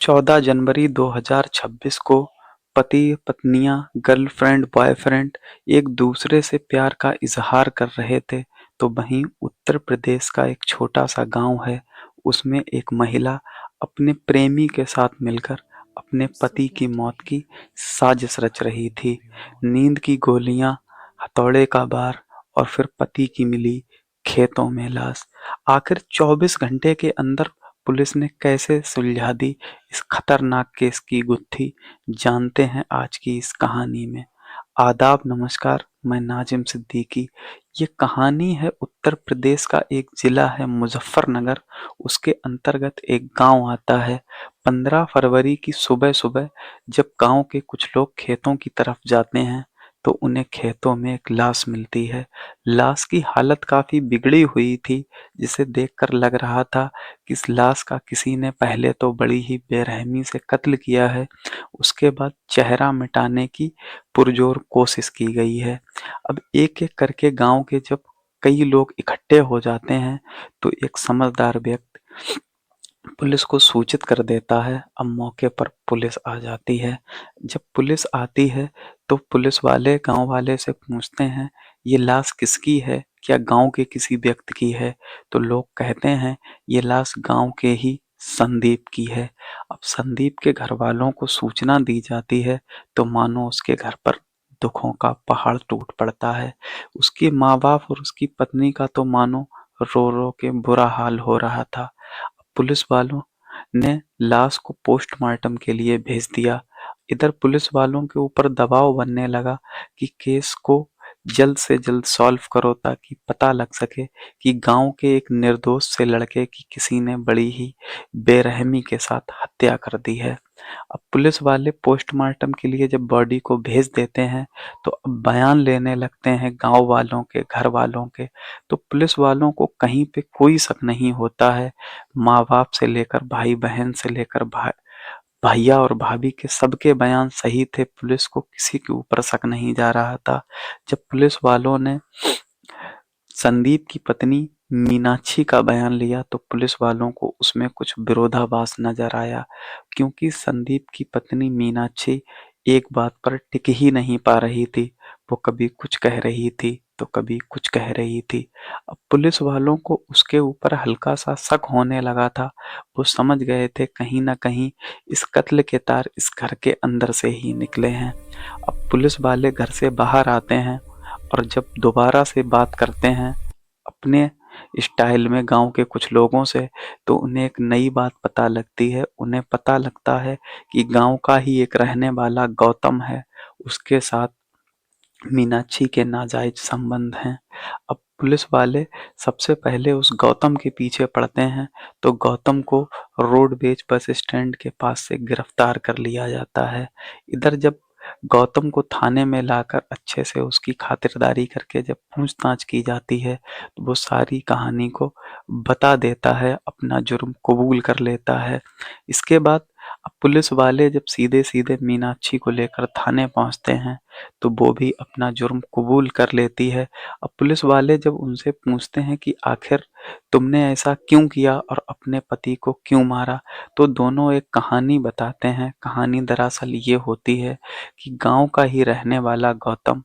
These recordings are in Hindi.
14 जनवरी 2026 को पति-पत्नियां, गर्लफ्रेंड, बॉयफ्रेंड एक दूसरे से प्यार का इजहार कर रहे थे, तो वहीं उत्तर प्रदेश का एक छोटा-सा गांव है, उसमें एक महिला अपने प्रेमी के साथ मिलकर अपने पति की मौत की साजिश रच रही थी। नींद की गोलियां, हथौड़े का वार और फिर पति की मिली खेतों में लाश। आखिर 24 घंटे के अंदर पुलिस ने कैसे सुलझा दी इस खतरनाक केस की गुत्थी, जानते हैं आज की इस कहानी में। आदाब, नमस्कार, मैं नाजिम सिद्दीकी। ये कहानी है उत्तर प्रदेश का एक जिला है मुजफ्फरनगर, उसके अंतर्गत एक गांव आता है। 15 फरवरी की सुबह सुबह जब गांव के कुछ लोग खेतों की तरफ जाते हैं, तो उन्हें खेतों में एक लाश मिलती है। लाश की हालत काफी बिगड़ी हुई थी, जिसे देखकर लग रहा था कि इस लाश का किसी ने पहले तो बड़ी ही बेरहमी से कत्ल किया है, उसके बाद चेहरा मिटाने की पुरजोर कोशिश की गई है। अब एक-एक करके गाँव के जब कई लोग इकट्ठे हो जाते हैं, तो एक समझदार व्यक्ति पुलिस को सूचित कर देता है। अब मौके पर पुलिस आ जाती है। जब पुलिस आती है, तो पुलिस वाले गाँव वाले से पूछते हैं, ये लाश किसकी है? क्या गाँव के किसी व्यक्ति की है? तो लोग कहते हैं, ये लाश गाँव के ही संदीप की है। अब संदीप के घर वालों को सूचना दी जाती है, तो मानो उसके घर पर दुखों का पहाड़ टूट पड़ता है। उसके माँ-बाप और उसकी पत्नी का तो मानो रो-रो के बुरा हाल हो रहा था। पुलिस वालों ने लाश को पोस्टमार्टम के लिए भेज दिया। इधर पुलिस वालों के ऊपर दबाव बनने लगा कि केस को जल्द से जल्द सॉल्व करो, ताकि पता लग सके कि गांव के एक निर्दोष से लड़के की किसी ने बड़ी ही बेरहमी के साथ हत्या कर दी है। अब पुलिस वाले पोस्टमार्टम के लिए जब बॉडी को भेज देते हैं, तो अब बयान लेने लगते हैं गांव वालों के, घर वालों के। तो पुलिस वालों को कहीं पे कोई शक नहीं होता है। माँ-बाप से लेकर भाई-बहन से लेकर भैया और भाभी के सबके बयान सही थे, पुलिस को किसी के ऊपर शक नहीं जा रहा था। जब पुलिस वालों ने संदीप की पत्नी मीनाक्षी का बयान लिया, तो पुलिस वालों को उसमें कुछ विरोधाभास नजर आया, क्योंकि संदीप की पत्नी मीनाक्षी एक बात पर टिक ही नहीं पा रही थी। वो कभी कुछ कह रही थी, तो कभी कुछ कह रही थी। अब पुलिस वालों को उसके ऊपर हल्का सा शक होने लगा था। वो समझ गए थे कहीं ना कहीं इस कत्ल के तार इस घर के अंदर से ही निकले हैं। अब पुलिस वाले घर से बाहर आते हैं, और जब दोबारा से बात करते हैं अपने स्टाइल में गांव के कुछ लोगों से, तो उन्हें एक नई बात पता लगती है। उन्हें पता लगता है कि गांव का ही एक रहने वाला गौतम है, उसके साथ मीनाक्षी के नाजायज संबंध हैं। अब पुलिस वाले सबसे पहले उस गौतम के पीछे पड़ते हैं, तो गौतम को रोडवेज बस स्टैंड के पास से गिरफ्तार कर लिया जाता है। इधर जब गौतम को थाने में लाकर अच्छे से उसकी खातिरदारी करके जब पूछताछ की जाती है, तो वो सारी कहानी को बता देता है, अपना जुर्म कबूल कर लेता है। इसके बाद अब पुलिस वाले जब सीधे-सीधे मीनाक्षी को लेकर थाने पहुँचते हैं, तो वो भी अपना जुर्म कबूल कर लेती है। अब पुलिस वाले जब उनसे पूछते हैं कि आखिर तुमने ऐसा क्यों किया और अपने पति को क्यों मारा, तो दोनों एक कहानी बताते हैं। कहानी दरअसल ये होती है कि गाँव का ही रहने वाला गौतम,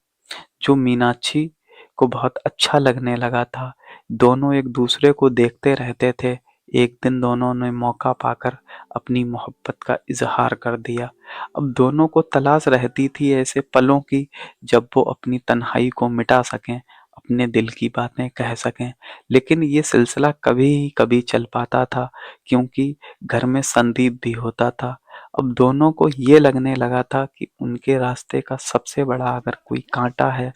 जो मीनाक्षी को बहुत अच्छा लगने लगा था, दोनों एक दूसरे को देखते रहते थे। एक दिन दोनों ने मौका पाकर अपनी मोहब्बत का इजहार कर दिया। अब दोनों को तलाश रहती थी ऐसे पलों की, जब वो अपनी तन्हाई को मिटा सकें, अपने दिल की बातें कह सकें। लेकिन ये सिलसिला कभी कभी चल पाता था, क्योंकि घर में संदीप भी होता था। अब दोनों को ये लगने लगा था कि उनके रास्ते का सबसे बड़ा अगर कोई कांटा है,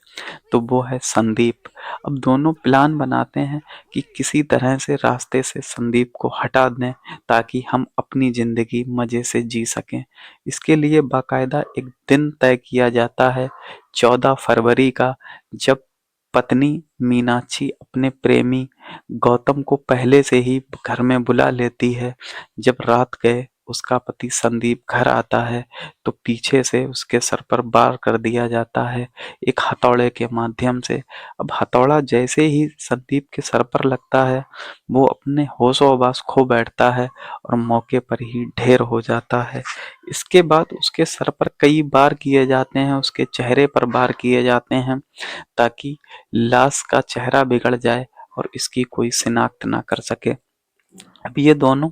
तो वो है संदीप। अब दोनों प्लान बनाते हैं कि किसी तरह से रास्ते से संदीप को हटा दें, ताकि हम अपनी ज़िंदगी मज़े से जी सकें। इसके लिए बाकायदा एक दिन तय किया जाता है, 14 फरवरी का, जब पत्नी मीनाक्षी अपने प्रेमी गौतम को पहले से ही घर में बुला लेती है। जब रात गए उसका पति संदीप घर आता है तो पीछे से उसके सर पर वार कर दिया जाता है एक हथौड़े के माध्यम से। अब हथौड़ा जैसे ही संदीप के सर पर लगता है वो अपने होश-ओ-हवास खो बैठता है और मौके पर ही ढेर हो जाता है। इसके बाद उसके सर पर कई वार किए जाते हैं, उसके चेहरे पर वार किए जाते हैं ताकि लाश का चेहरा बिगड़ जाए और इसकी कोई शिनाख्त ना कर सके। अब ये दोनों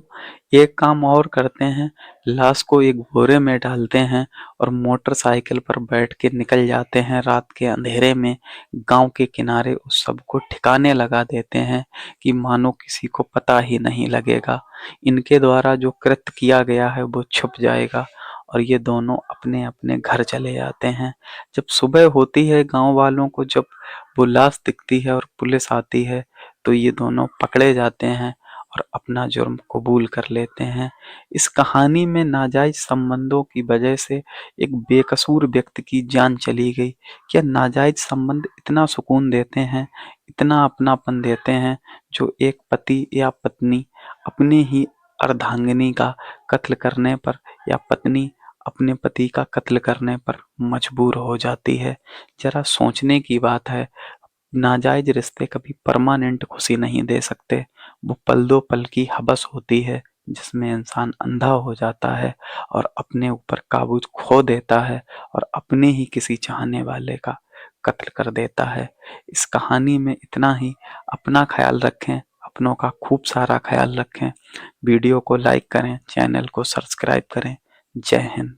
एक काम और करते हैं, लाश को एक बोरे में डालते हैं और मोटरसाइकिल पर बैठ के निकल जाते हैं रात के अंधेरे में गांव के किनारे उस सब को ठिकाने लगा देते हैं कि मानो किसी को पता ही नहीं लगेगा। इनके द्वारा जो कृत्य किया गया है वो छुप जाएगा और ये दोनों अपने-अपने घर चले जाते हैं। जब सुबह होती है गाँव वालों को जब वो लाश दिखती है और पुलिस आती है तो ये दोनों पकड़े जाते हैं और अपना जुर्म कबूल कर लेते हैं। इस कहानी में नाजायज़ संबंधों की वजह से एक बेकसूर व्यक्ति की जान चली गई। क्या नाजायज़ संबंध इतना सुकून देते हैं, इतना अपनापन देते हैं जो एक पति या पत्नी अपनी ही अर्धांगिनी का कत्ल करने पर या पत्नी अपने पति का कत्ल करने पर मजबूर हो जाती है। ज़रा सोचने की बात है। नाजायज़ रिश्ते कभी परमानेंट खुशी नहीं दे सकते। वो पल दो पल की हवस होती है जिसमें इंसान अंधा हो जाता है और अपने ऊपर काबू खो देता है और अपने ही किसी चाहने वाले का कत्ल कर देता है। इस कहानी में इतना ही। अपना ख्याल रखें, अपनों का खूब सारा ख्याल रखें। वीडियो को लाइक करें, चैनल को सब्सक्राइब करें। जय हिंद।